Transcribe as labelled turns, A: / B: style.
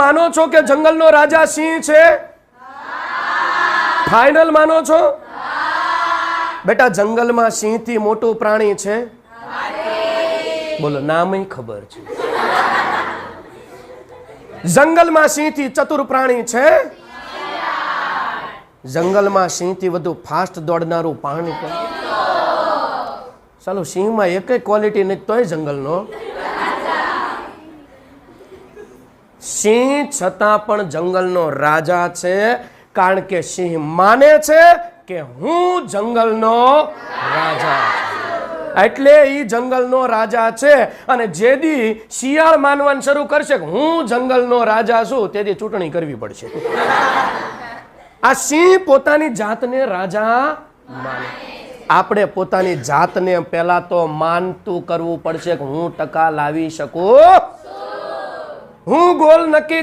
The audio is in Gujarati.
A: માનો છો કે જંગલનો રાજા સિંહ છે? ફાઇનલ માનો છો? બેટા જંગલમાં સિંહથી મોટું પ્રાણી છે? બોલો, નામય ખબર છે. જંગલમાં સિંહથી ચતુર પ્રાણી છે? જંગલમાં સિંહથી વધુ ફાસ્ટ દોડનારું પ્રાણી છે? ચાલો, સિંહમાં એકેય ક્વોલિટી નથી તોય જંગલનો સિંહ છતાં પણ જંગલનો રાજા છે. કારણ કે સિંહ માને છે કે હું જંગલનો રાજા છું. એટલે ઈ જંગલનો રાજા છે. અને જેદી શિયાળ માનવાનું શરૂ કરશે કે હું જંગલનો રાજા છું, તેથી ચૂંટણી કરવી પડશે. આ સિંહ પોતાની જાતને રાજા માને. આપણે પોતાની જાતને પહેલા તો માનતું કરવું પડશે કે હું ટકા લાવી શકું, હું ગોલ નક્કી